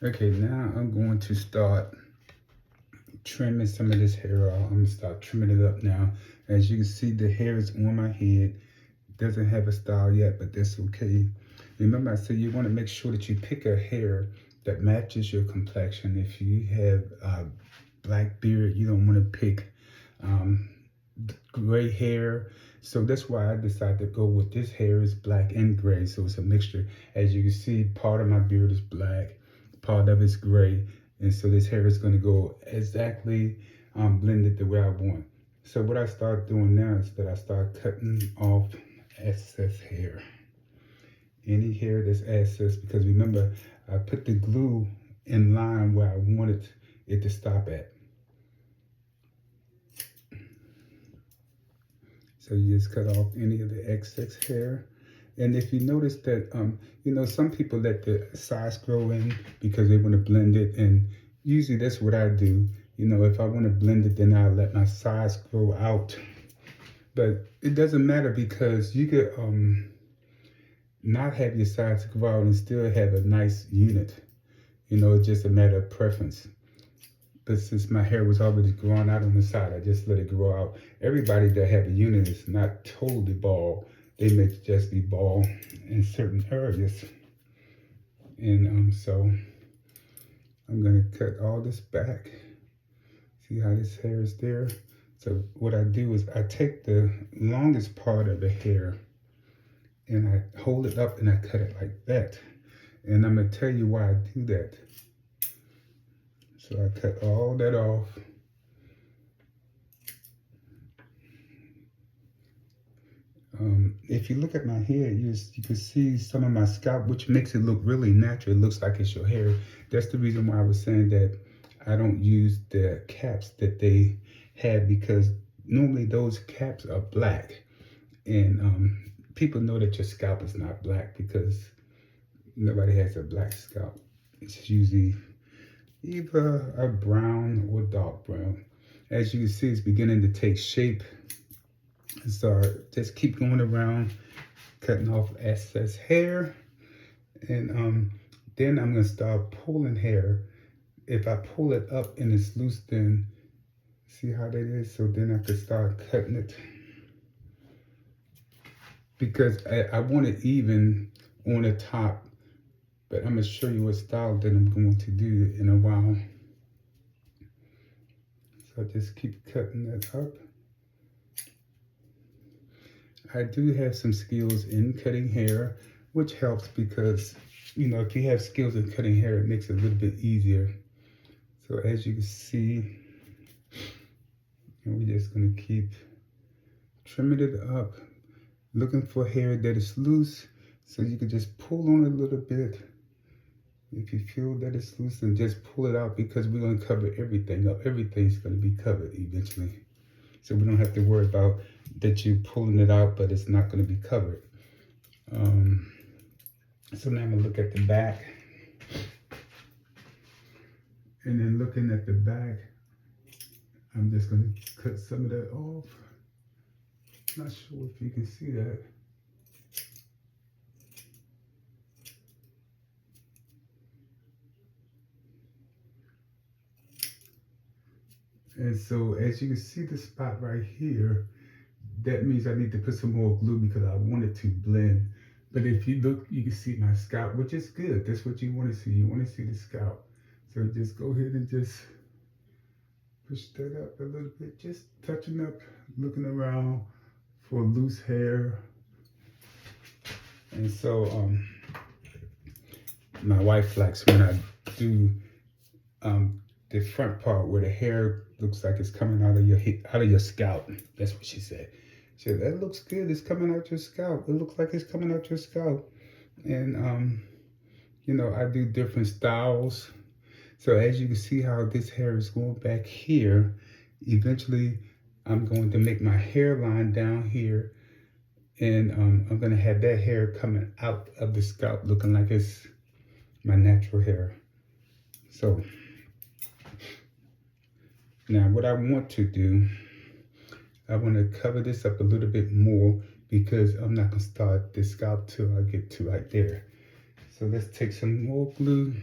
Okay, now I'm going to start trimming some of this hair off. I'm gonna start trimming it up now. As you can see, the hair is on my head. Doesn't have a style yet, but that's okay. Remember, I said you want to make sure that you pick a hair that matches your complexion. If you have a black beard, you don't want to pick um, gray hair. So that's why I decided to go with this hair is black and gray. So it's a mixture. As you can see, part of my beard is black, part of it's gray. And so this hair is going to go exactly blended the way I want. So what I start doing now is that I start cutting off excess hair. Any hair that's excess, because remember, I put the glue in line where I wanted it to stop at. So you just cut off any of the excess hair. And if you notice that, some people let the sides grow in because they want to blend it. And usually that's what I do. If I want to blend it, then I let my sides grow out. But it doesn't matter because you could not have your sides grow out and still have a nice unit. It's just a matter of preference. But since my hair was already growing out on the side, I just let it grow out. Everybody that have a unit is not totally bald. They may just be bald in certain areas. And so I'm gonna cut all this back. See how this hair is there? So what I do is I take the longest part of the hair and I hold it up and I cut it like that. And I'm gonna tell you why I do that. So I cut all that off. If you look at my hair, you can see some of my scalp, which makes it look really natural. It looks like it's your hair. That's the reason why I was saying that I don't use the caps that they have, because normally those caps are black. And people know that your scalp is not black because nobody has a black scalp. It's usually either a brown or dark brown. As you can see, it's beginning to take shape. So just keep going around, cutting off excess hair. And then I'm gonna start pulling hair. If I pull it up and it's loose, then see how that is? So then I can start cutting it. Because I want it even on the top, but I'm gonna show you what style that I'm going to do in a while. So just keep cutting that up. I do have some skills in cutting hair, which helps because, if you have skills in cutting hair, it makes it a little bit easier. So as you can see, and we're just gonna keep trimming it up, looking for hair that is loose, so you can just pull on it a little bit. If you feel that it's loose, then just pull it out, because we're gonna cover everything up. Everything's gonna be covered eventually. So we don't have to worry about that you're pulling it out, but it's not gonna be covered. So now I'm gonna look at the back. And then looking at the back, I'm just gonna cut some of that off. Not sure if you can see that. And so as you can see the spot right here, that means I need to put some more glue because I want it to blend. But if you look, you can see my scalp, which is good. That's what you want to see. You want to see the scalp. So just go ahead and just push that up a little bit, just touching up, looking around for loose hair. And so my wife likes when I do the front part where the hair looks like it's coming out of your scalp. That's what she said. She said, that looks good. It's coming out your scalp. It looks like it's coming out your scalp. And I do different styles. So as you can see how this hair is going back here, eventually I'm going to make my hairline down here, and I'm going to have that hair coming out of the scalp looking like it's my natural hair. So now what I want to do, I want to cover this up a little bit more because I'm not going to start the scalp till I get to right there. So let's take some more glue.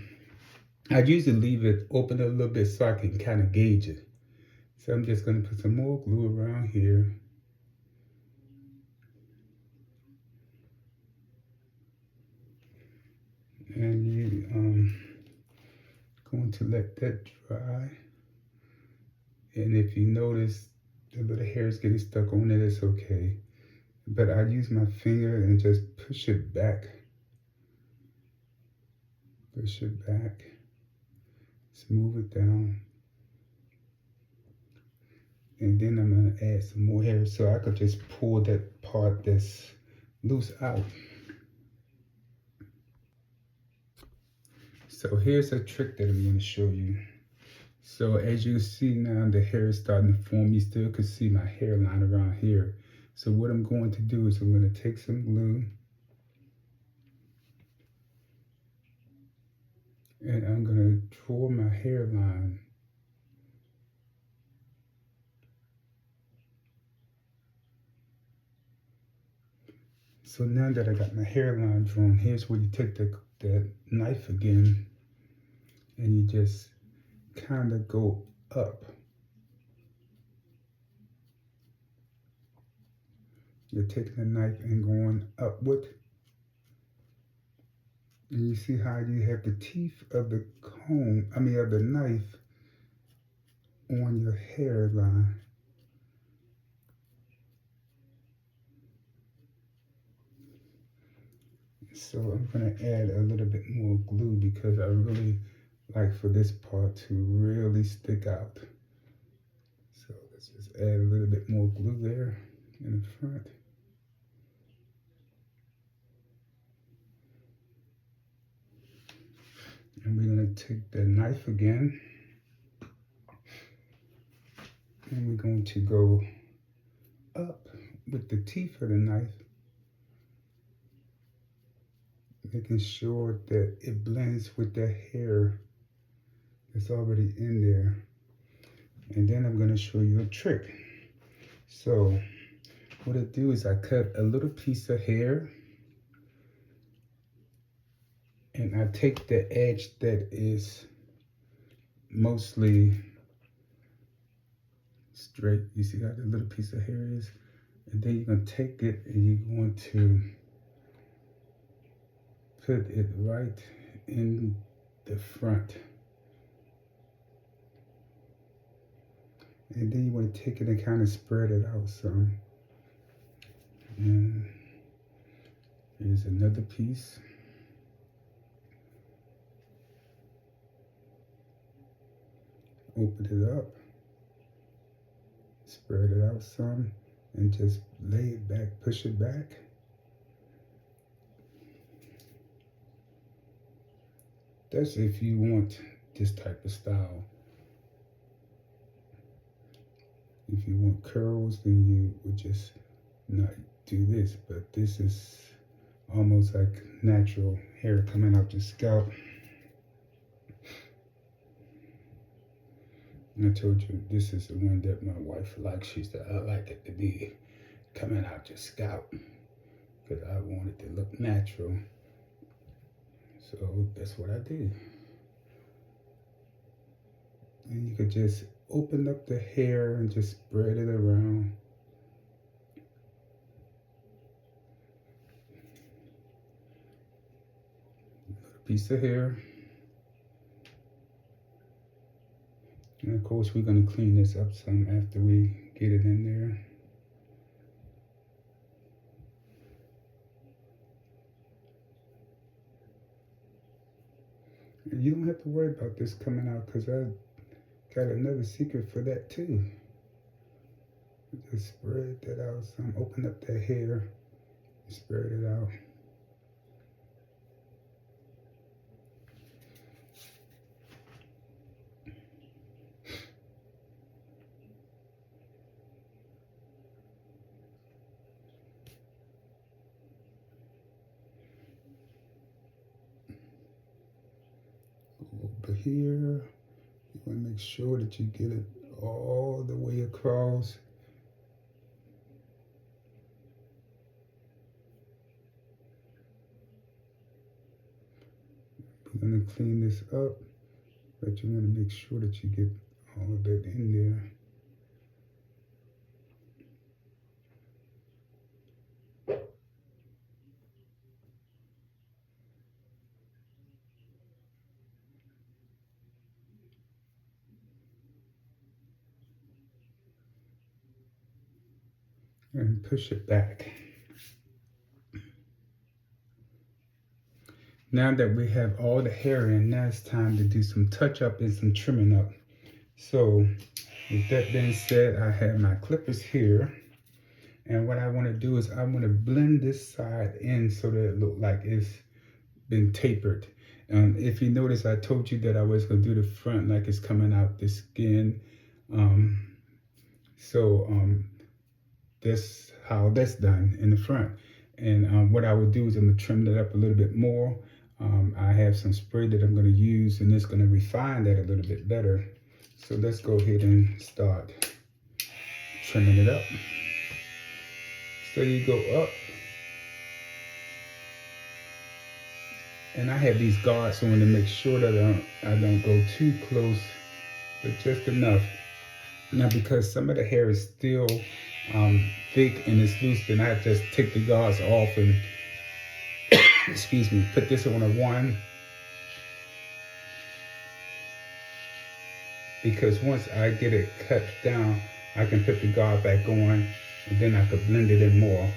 I usually leave it open a little bit so I can kind of gauge it. So I'm just going to put some more glue around here. And you going to let that dry. And if you notice the little hair is getting stuck on it, it's okay. But I use my finger and just push it back. Push it back. Smooth it down. And then I'm going to add some more hair so I could just pull that part that's loose out. So here's a trick that I'm going to show you. So as you see now, the hair is starting to form. You still can see my hairline around here. So what I'm going to do is I'm going to take some glue and I'm going to draw my hairline. So now that I got my hairline drawn, here's where you take the knife again and you just kind of go up. You're taking the knife and going upward. And you see how you have the teeth of the comb, of the knife on your hairline. So I'm going to add a little bit more glue because I really like for this part to really stick out. So let's just add a little bit more glue there in the front. And we're going to take the knife again. And we're going to go up with the teeth of the knife, making sure that it blends with the hair that's already in there. And then I'm going to show you a trick. So what I do is I cut a little piece of hair and I take the edge that is mostly straight. You see how the little piece of hair is? And then you're going to take it and you're going to put it right in the front. And then you want to take it and kind of spread it out some. And here's another piece. Open it up, spread it out some, and just lay it back, push it back. That's if you want this type of style. If you want curls, then you would just not do this, but this is almost like natural hair coming out your scalp. And I told you this is the one that my wife likes. She said, I like it to be coming out your scalp because I want it to look natural. So that's what I did. And you could just open up the hair and just spread it around. A piece of hair. And of course, we're going to clean this up some after we get it in there. And you don't have to worry about this coming out because I got another secret for that too. Just spread that out some, open up that hair, spread it out. Over here, you want to make sure that you get it all the way across. We're going to clean this up but you want to make sure that you get all of that in there. And push it back. Now that we have all the hair in, now it's time to do some touch up and some trimming up. So with that being said, I have my clippers here. And what I want to do is I want to blend this side in so that it look like it's been tapered. If you notice, I told you that I was going to do the front like it's coming out the skin. That's how that's done in the front. And what I would do is I'm going to trim that up a little bit more. I have some spray that I'm going to use, and it's going to refine that a little bit better. So let's go ahead and start trimming it up. So you go up. And I have these guards on to make sure that I don't go too close, but just enough. Now, because some of the hair is still thick and it's loose, then I just take the guards off and excuse me, put this on a 1. Because once I get it cut down, I can put the guard back on and then I could blend it in more.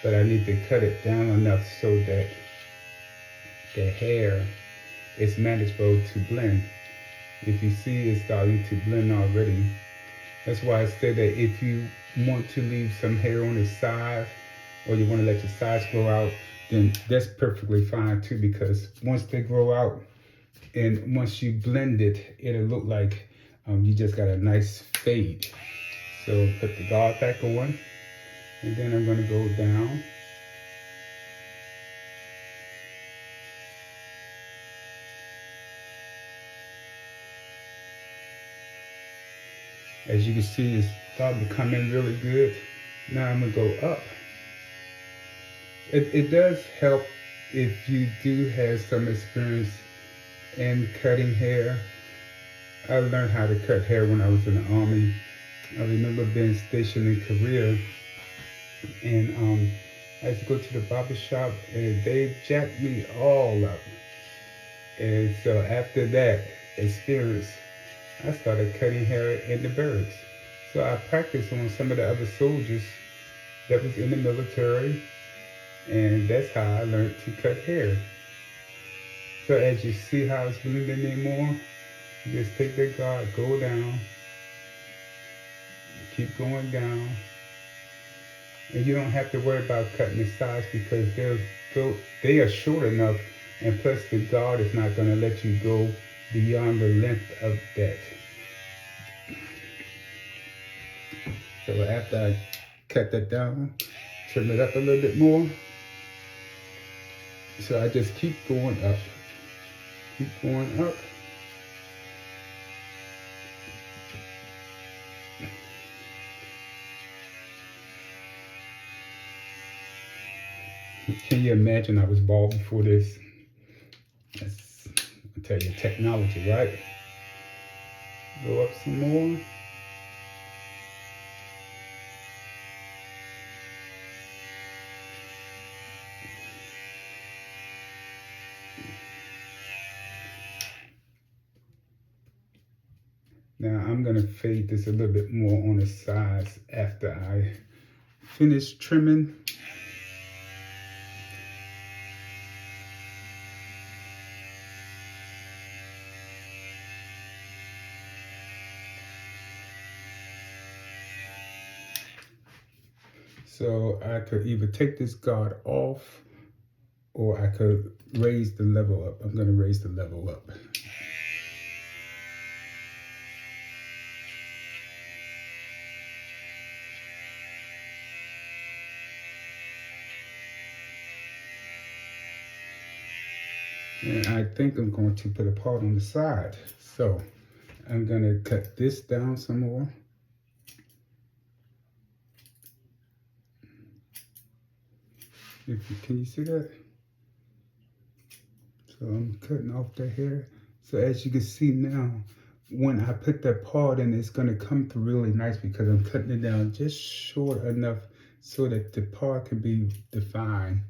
But I need to cut it down enough so that the hair is manageable to blend. If you see it's starting to blend already. That's why I said that if you want to leave some hair on the side or you want to let your sides grow out, then that's perfectly fine too, because once they grow out and once you blend it, it'll look like you just got a nice fade. So put the guard back on, and then I'm going to go down. As you can see, it's starting to come in really good. Now I'm going to go up. It does help if you do have some experience in cutting hair. I learned how to cut hair when I was in the Army. I remember being stationed in Korea, and I used to go to the barber shop and they jacked me all up. And so after that experience, I started cutting hair in the barracks. So I practiced on some of the other soldiers that was in the military, and that's how I learned to cut hair. So as you see how it's blending in more, you just take that guard, go down, keep going down, and you don't have to worry about cutting the sides because they are short enough, and plus the guard is not going to let you go beyond the length of that. So after I cut that down, trim it up a little bit more. So I just keep going up, keep going up. Can you imagine I was bald before this? That's, I tell you, technology, right? Go up some more. Now I'm going to fade this a little bit more on the sides after I finish trimming. So I could either take this guard off or I could raise the level up. I'm going to raise the level up. And I think I'm going to put a part on the side. So I'm going to cut this down some more. Can you see that? So I'm cutting off the hair So as you can see now, when I put that part in, it's going to come through really nice because I'm cutting it down just short enough so that the part can be defined.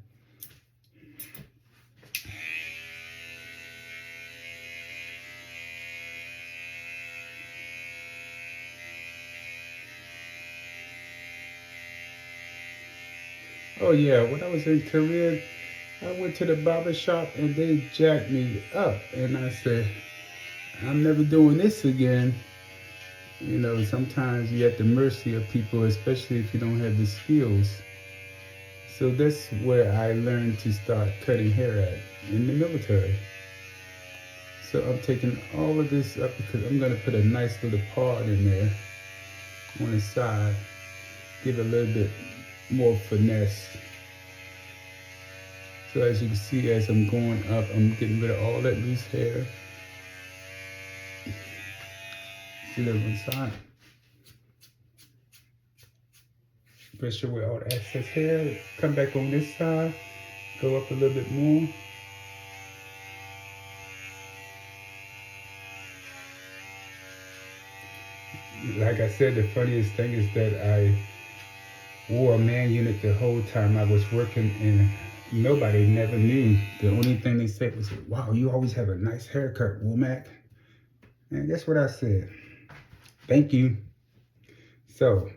Oh yeah, when I was in Korea, I went to the barber shop and they jacked me up. And I said, I'm never doing this again. You know, sometimes you're at the mercy of people, especially if you don't have the skills. So that's where I learned to start cutting hair at, in the military. So I'm taking all of this up because I'm going to put a nice little part in there on the side. Give it a little bit more finesse. So as you can see, as I'm going up, I'm getting rid of all that loose hair. See that one side? Brush away all the excess hair. Come back on this side. Go up a little bit more. Like I said, the funniest thing is that I wore a man unit the whole time I was working, and nobody never knew. The only thing they said was, wow, you always have a nice haircut, Womack. And that's what I said. Thank you. So,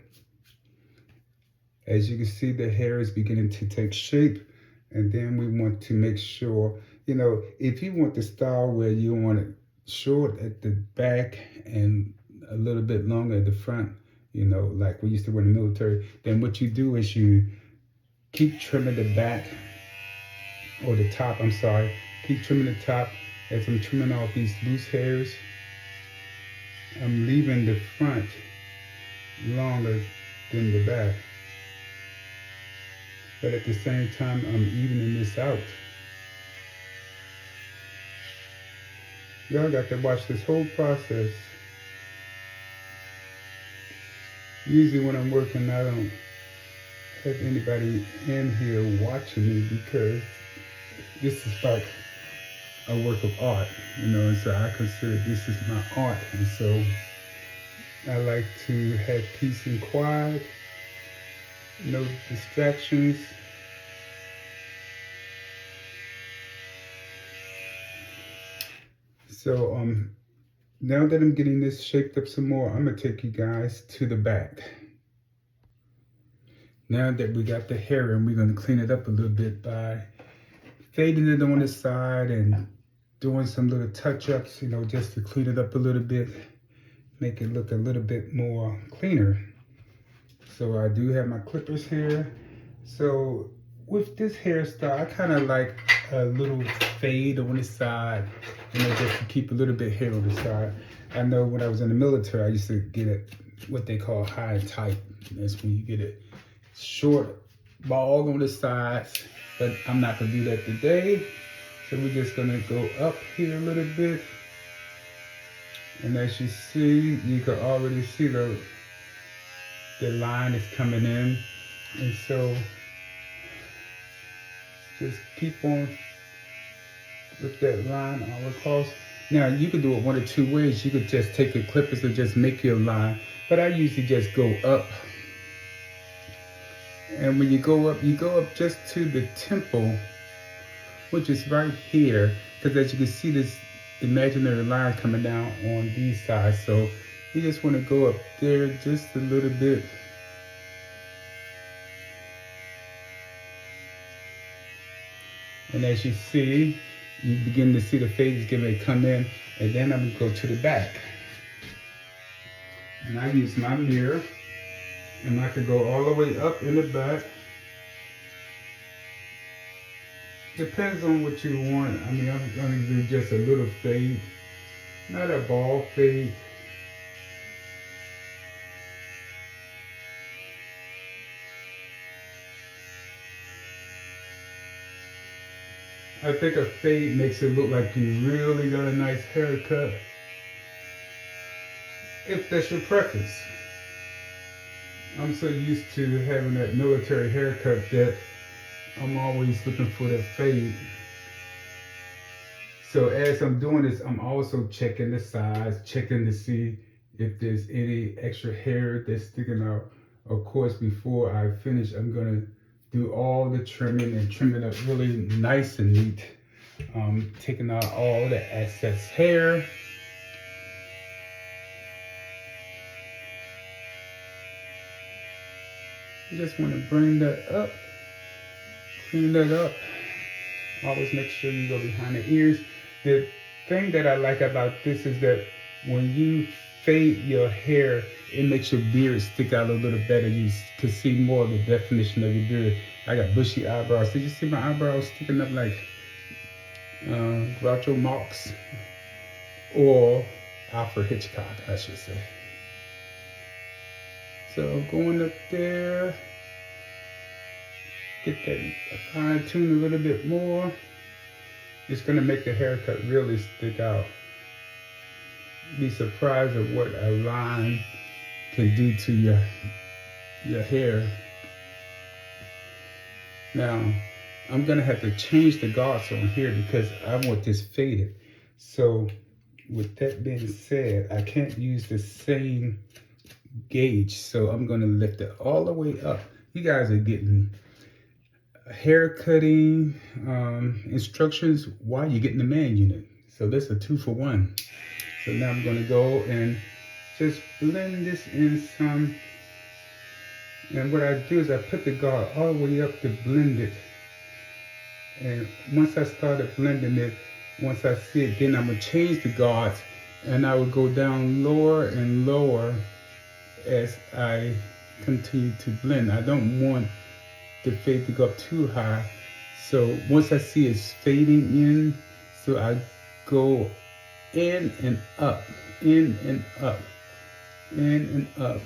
as you can see, the hair is beginning to take shape. And then we want to make sure, you know, if you want the style where you want it short at the back and a little bit longer at the front, you know, like we used to wear in the military, then what you do is you keep trimming the back, or the top, I'm sorry. Keep trimming the top. As I'm trimming off these loose hairs, I'm leaving the front longer than the back. But at the same time, I'm evening this out. Y'all got to watch this whole process. Usually when I'm working, I don't have anybody in here watching me because this is like a work of art, you know, and so I consider this is my art. And so I like to have peace and quiet, no distractions. So now that I'm getting this shaped up some more, I'm gonna take you guys to the back. Now that we got the hair in, we're gonna clean it up a little bit by fading it on the side and doing some little touch-ups, you know, just to clean it up a little bit, make it look a little bit more cleaner. So I do have my clippers here. So with this hairstyle, I kind of like a little fade on the side, you know, just to keep a little bit hair on the side. I know when I was in the military, I used to get it what they call high and tight. That's when you get it short, bald on the sides, but I'm not gonna do that today. So we're just gonna go up here a little bit. And as you see, you can already see the line is coming in. And so just keep on with that line all across. Now you could do it one of two ways. You could just take your clippers and just make your line, but I usually just go up. And when you go up just to the temple, which is right here, because as you can see this imaginary line coming down on these sides. So you just want to go up there just a little bit. And as you see, you begin to see the fades getting to come in, and then I'm gonna go to the back. And I use my mirror, and I can go all the way up in the back. Depends on what you want. I mean, I'm gonna do just a little fade, not a ball fade. I think a fade makes it look like you really got a nice haircut, if that's your preference. I'm so used to having that military haircut that I'm always looking for that fade. So as I'm doing this, I'm also checking the size, checking to see if there's any extra hair that's sticking out. Of course, before I finish, I'm gonna do all the trimming and trim it up really nice and neat. Taking out all the excess hair. You just want to bring that up, clean that up. Always make sure you go behind the ears. The thing that I like about this is that when you fade your hair, it makes your beard stick out a little better. You can see more of the definition of your beard. I got bushy eyebrows. Did you see my eyebrows sticking up like Groucho Marx or Alfred Hitchcock, I should say. So going up there, get that fine tune a little bit more. It's gonna make the haircut really stick out. Be surprised at what a line can do to your hair. Now, I'm gonna have to change the guards on here because I want this faded. So with that being said, I can't use the same gauge. So I'm gonna lift it all the way up. You guys are getting hair cutting instructions while you're getting the man unit. So this is a 2-for-1. So now I'm gonna go and just blend this in some. And what I do is I put the guard all the way up to blend it. And once I started blending it, once I see it, then I'm gonna change the guards and I will go down lower and lower as I continue to blend. I don't want the fade to go up too high. So once I see it's fading in, so I go in and up, in and up, in and up.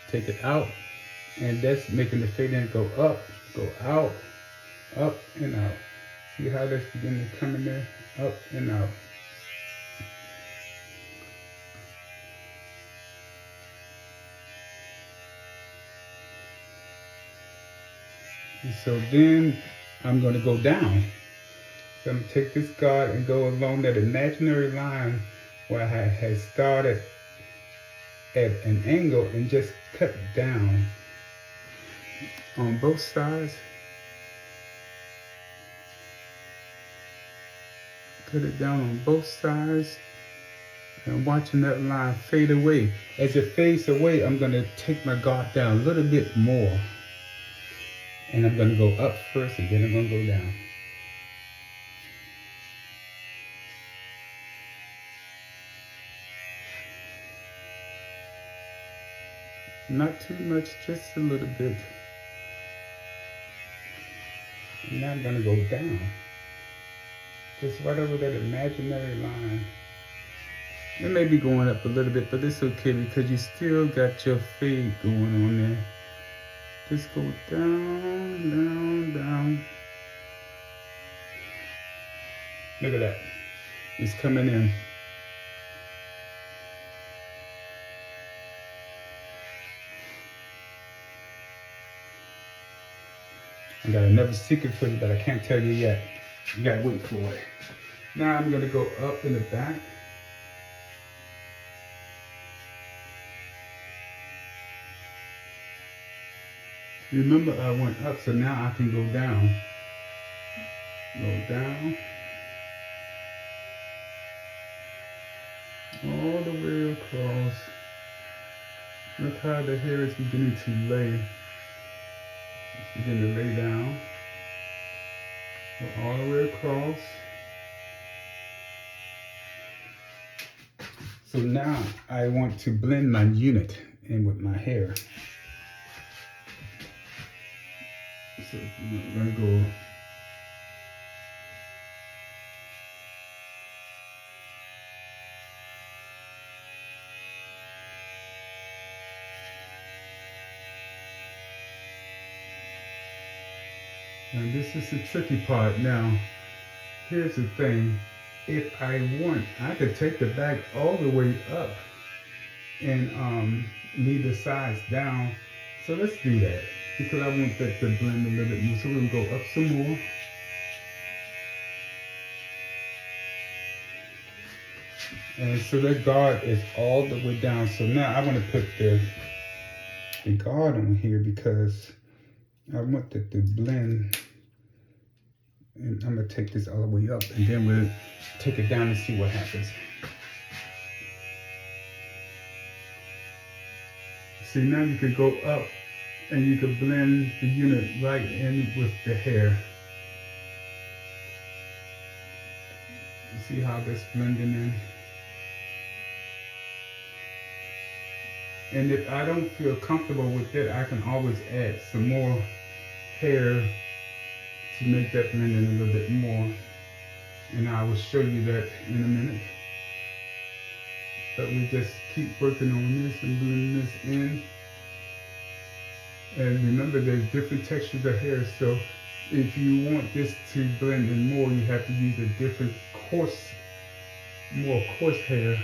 Take it out, and that's making the fade in go up, go out, up and out. See how that's beginning to come in there, up and out. And so then I'm going to go down. So I'm going to take this guard and go along that imaginary line where I had started at an angle and just cut down on both sides. Cut it down on both sides and watching that line fade away. As it fades away, I'm going to take my guard down a little bit more. And I'm going to go up first and then I'm going to go down. Not too much, just a little bit. And now I'm going to go down. Just right over that imaginary line. It may be going up a little bit, but it's okay because you still got your fade going on there. Just go down, down, down. Look at that. It's coming in. I got another secret for you, but I can't tell you yet. You gotta wait for it. Now I'm gonna go up in the back. Remember, I went up, so now I can go down. Go down. All the way across. Look how the hair is beginning to lay. It's beginning to lay down. Go all the way across. So now I want to blend my unit in with my hair. So I'm gonna go and this is the tricky part. Now, here's the thing. If I want, I could take the back all the way up and leave the sides down. So let's do that because I want that to blend a little bit more. So we're gonna go up some more. And so that guard is all the way down. So now I want to put the guard on here because I want it to blend. And I'm going to take this all the way up, and then we'll take it down and see what happens. See, now you can go up and you can blend the unit right in with the hair. You see how that's blending in? And if I don't feel comfortable with that, I can always add some more hair to make that blend in a little bit more. And I will show you that in a minute. But we just keep working on this and blending this in. And remember, there's different textures of hair, so if you want this to blend in more, you have to use a different more coarse hair